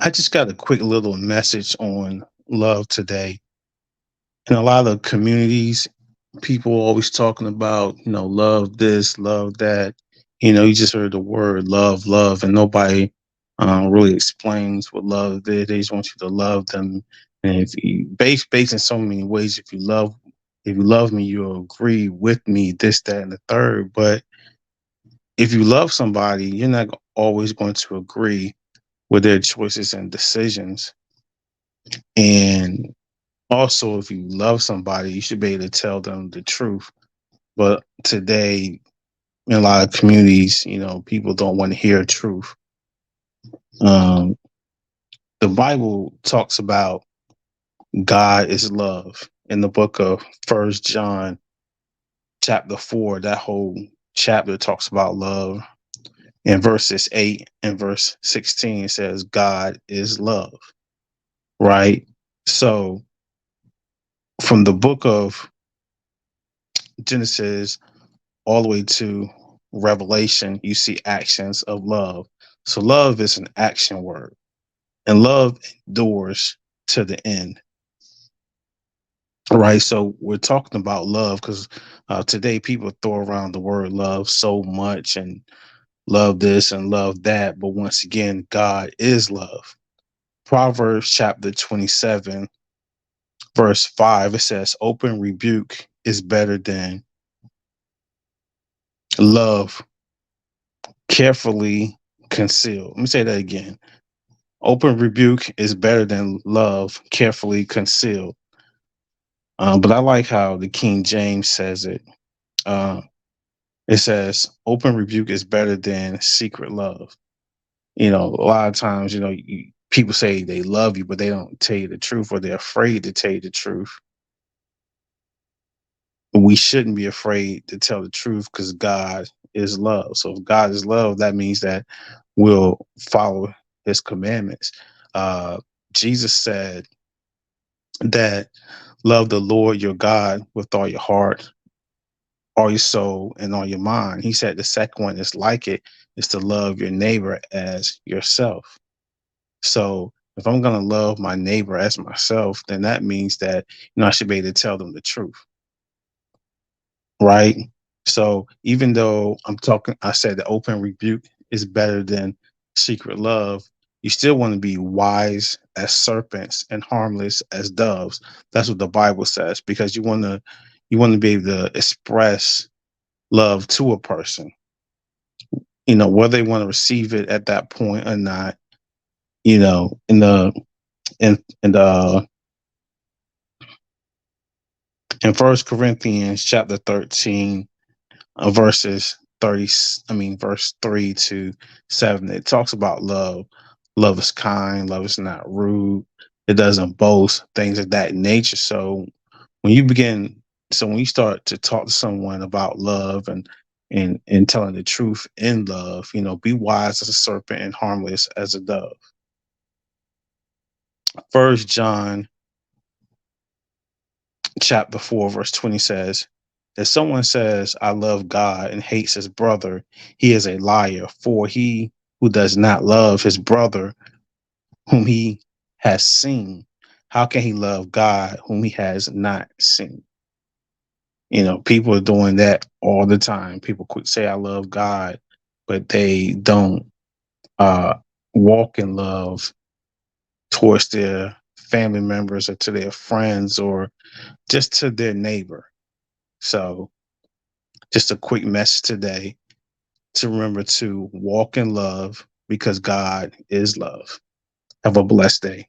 I just got a quick little message on love today. In a lot of communities, people always talking about, love this, love that. You just heard the word love, love, and nobody really explains what love is. They just want you to love them. And if you based in so many ways, if you love me, you'll agree with me, this, that, and the third. But if you love somebody, you're not always going to agree with their choices and decisions. And also, if you love somebody, you should be able to tell them the truth. But today, in a lot of communities, people don't want to hear truth. Um, the Bible talks about God is love in the book of First John, chapter 4. That whole chapter talks about love. In verses 8 and verse 16, it says, God is love, right? So, from the book of Genesis all the way to Revelation, you see actions of love. So love is an action word, and love endures to the end, right? So we're talking about love because today people throw around the word love so much and love this and love that. But once again, God is love. Proverbs chapter 27, verse 5, it says, open rebuke is better than love carefully concealed. Let me say that again. Open rebuke is better than love carefully concealed. But I like how the King James says it. Uh, it says, open rebuke is better than secret love. A lot of times, people say they love you, but they don't tell you the truth, or they're afraid to tell you the truth. We shouldn't be afraid to tell the truth because God is love. So if God is love, that means that we'll follow his commandments. Uh, Jesus said that love the Lord your God with all your heart, all your soul, and all your mind. He said the second one is like it, is to love your neighbor as yourself. So if I'm going to love my neighbor as myself, then that means that, I should be able to tell them the truth, right? So even though I said the open rebuke is better than secret love, you still want to be wise as serpents and harmless as doves. That's what the Bible says, because you want to be able to express love to a person, whether they want to receive it at that point or not. In First Corinthians chapter 13, verses 30, verse 3 to 7, it talks about love. Love is kind, love is not rude, it doesn't boast, things of that nature. So when you begin, when you start to talk to someone about love and telling the truth in love, be wise as a serpent and harmless as a dove. First John chapter 4, verse 20 says, if someone says, I love God and hates his brother, he is a liar. For he who does not love his brother whom he has seen, how can he love God whom he has not seen? People are doing that all the time. People quick say, I love God, but they don't uh, walk in love towards their family members or to their friends or just to their neighbor. So, just a quick message today to remember to walk in love because God is love. Have a blessed day.